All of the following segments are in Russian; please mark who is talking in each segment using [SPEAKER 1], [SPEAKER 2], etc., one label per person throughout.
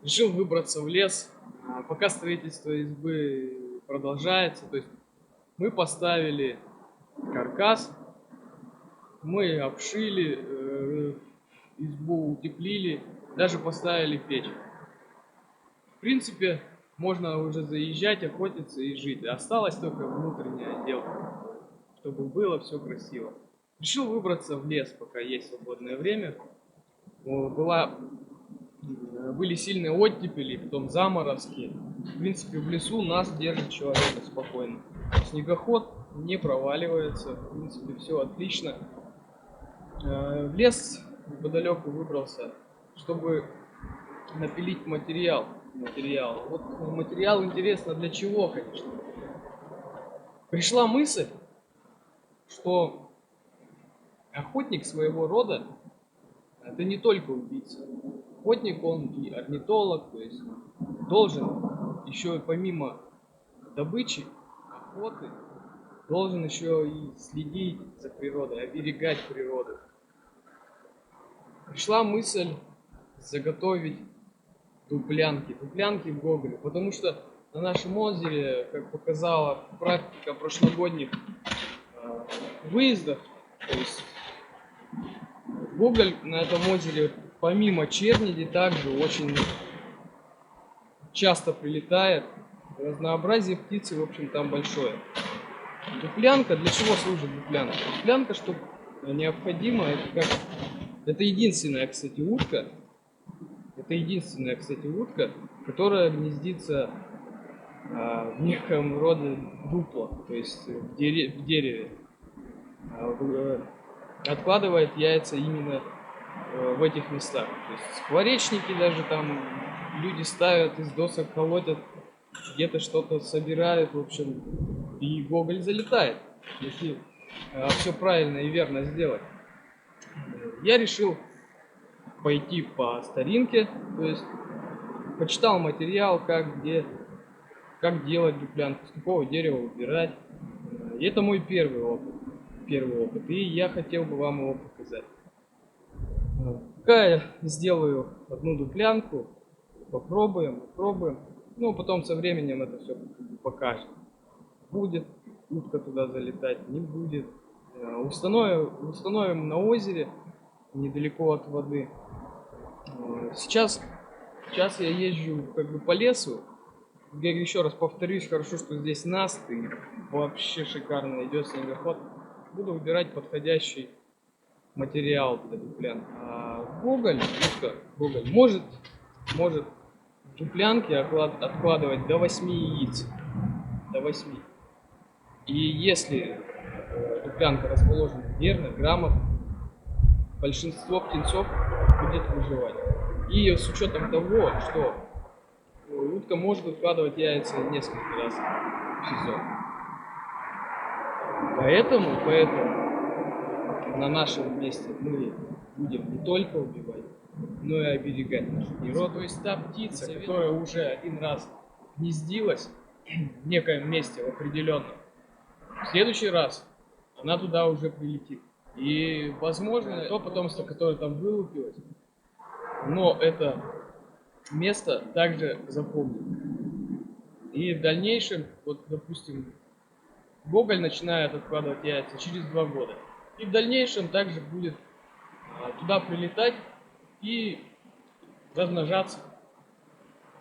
[SPEAKER 1] Решил выбраться в лес. Пока строительство избы продолжается, то есть мы поставили каркас, мы обшили избу, утеплили, даже поставили печь. В принципе, можно уже заезжать, охотиться и жить. Осталось только внутренняя отделка, чтобы было все красиво. Решил выбраться в лес, пока есть свободное время. Были сильные оттепели, потом заморозки. В принципе, в лесу нас держит человека спокойно. Снегоход не проваливается, в принципе, все отлично. В лес неподалеку выбрался, чтобы напилить материал. Вот материал интересно для чего, конечно. Пришла мысль, что охотник своего рода это не только убийца. Охотник, он и орнитолог, то есть должен еще помимо добычи, охоты, должен еще и следить за природой, оберегать природу. Пришла мысль заготовить дуплянки в Гоголе, потому что на нашем озере, как показала практика прошлогодних выездов, то есть Гоголь на этом озере помимо черниди также очень часто прилетает. Разнообразие птицы, в общем, там большое. Дуплянка, для чего служит дуплянка? Дуплянка, что необходимо, это единственная, кстати, утка. Это единственная, кстати, утка, которая гнездится в неком роде дупло, то есть в дереве. Откладывает яйца именно в этих местах. То есть скворечники даже там люди ставят, из досок колотят, где-то что-то собирают, в общем, и Гоголь залетает, если все правильно и верно сделать. Я решил пойти по старинке, то есть почитал материал, как делать дуплянку, с какого дерева выбирать. И это мой первый опыт, и я хотел бы вам его показать. Пока я сделаю одну дуплянку, попробуем, ну потом со временем это все покажет. Будет утка туда залетать, не будет. Установим на озере, недалеко от воды. Сейчас я езжу как бы по лесу. Я еще раз повторюсь, хорошо, что здесь наст и вообще шикарно идет снегоход. Буду выбирать подходящий материал для дуплянки. Гоголь может в дуплянке откладывать до 8 яиц. До 8. И если дуплянка расположена верно, грамотно, большинство птенцов будет выживать. И с учетом того, что утка может откладывать яйца несколько раз в сезон. Поэтому на нашем месте мы будем не только убивать, но и оберегать нашу природу. То есть та птица, которая уже один раз гнездилась в некоем месте в определенном, в следующий раз она туда уже прилетит. И возможно то потомство, которое там вылупилось, но это место также запомнит. И в дальнейшем, вот допустим, Гоголь начинает откладывать яйца через 2 года. И в дальнейшем также будет туда прилетать и размножаться.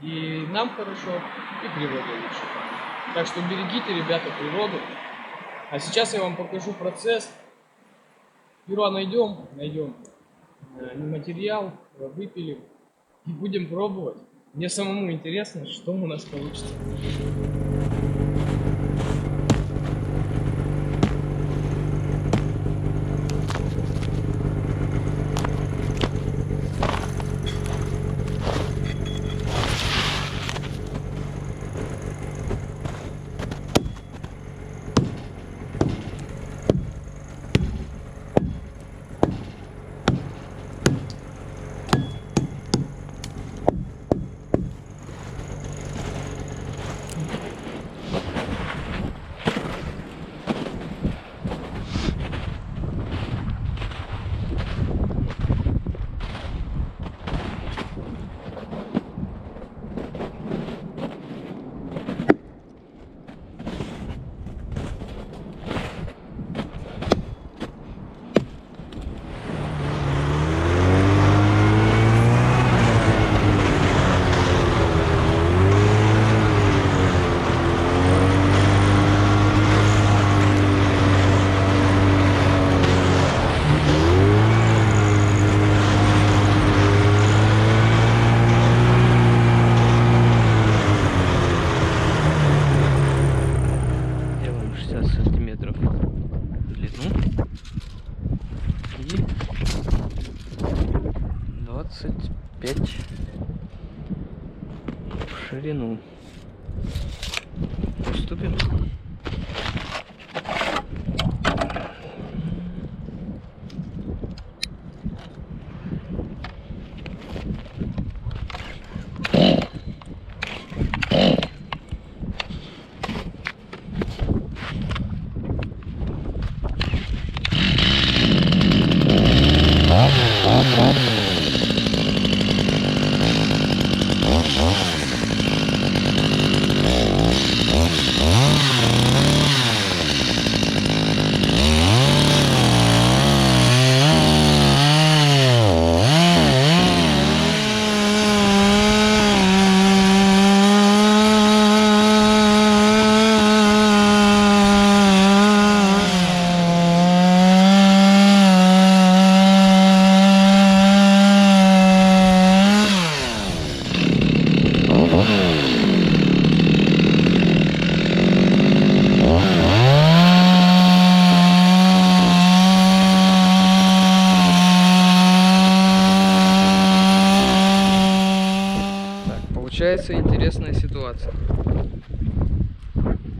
[SPEAKER 1] И нам хорошо, и природе лучше. Так что берегите, ребята, природу. А сейчас я вам покажу процесс. Сперва найдем материал, выпилим и будем пробовать. Мне самому интересно, что у нас получится.
[SPEAKER 2] опять в ширину. Уступим. Получается интересная ситуация.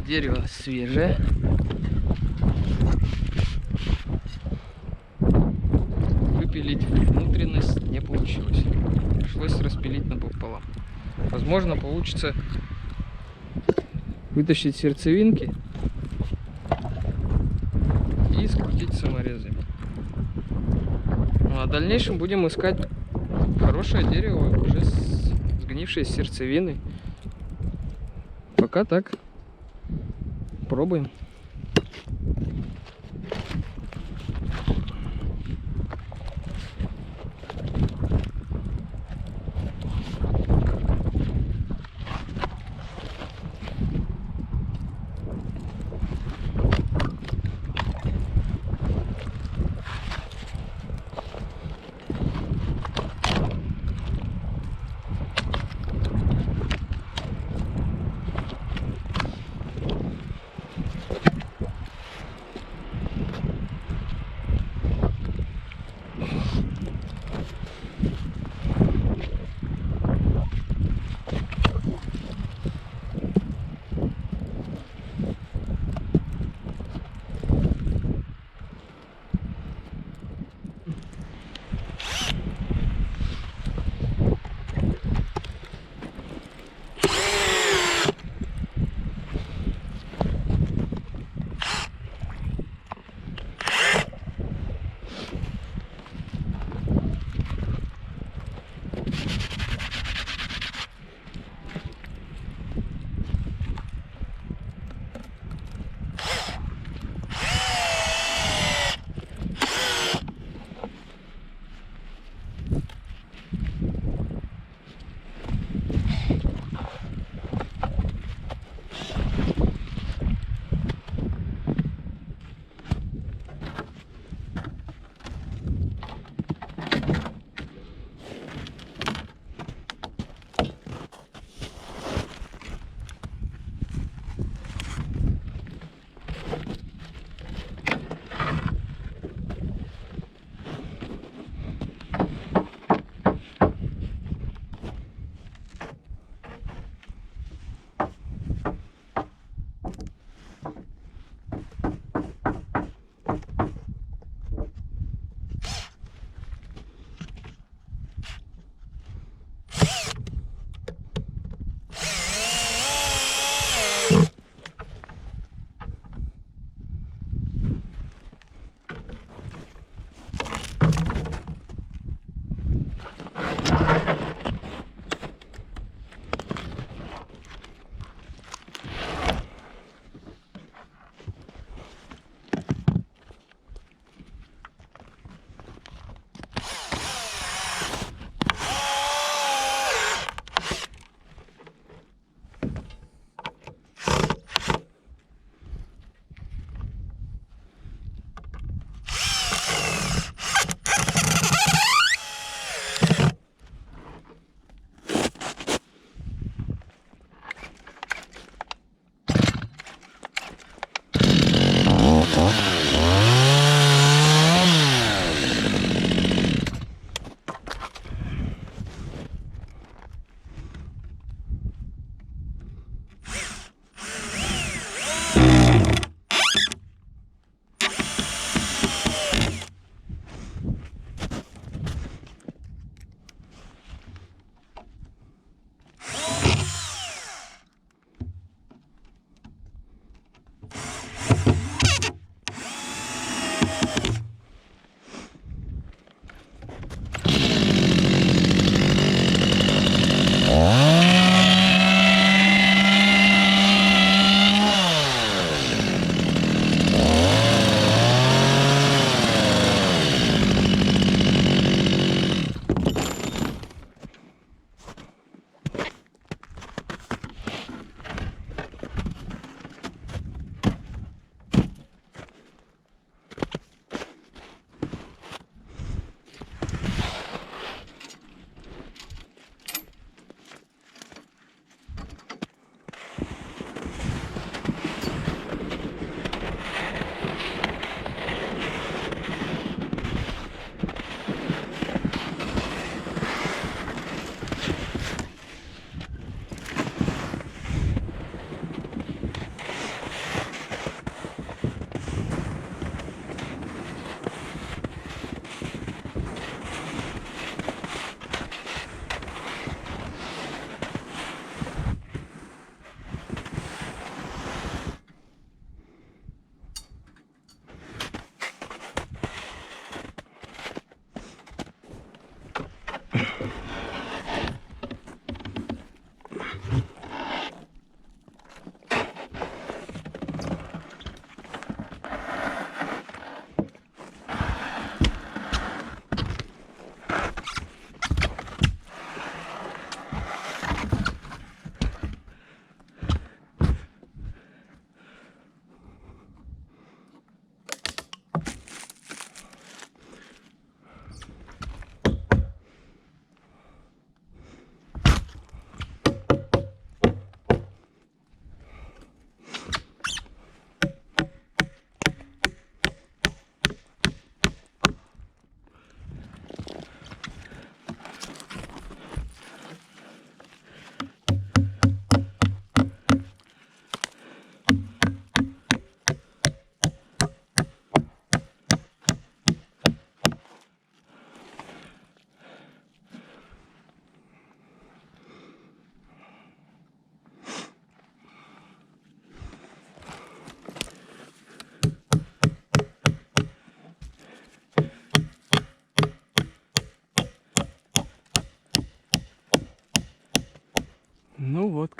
[SPEAKER 2] Дерево свежее. Выпилить внутренность не получилось. Пришлось распилить напополам. Возможно, получится вытащить сердцевинки и скрутить саморезами. Ну, а в дальнейшем будем искать хорошее дерево уже с сгнившей сердцевиной. Пока так. Пробуем.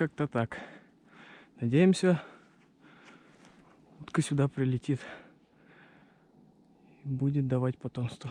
[SPEAKER 2] как-то так. Надеемся, утка сюда прилетит и будет давать потомство.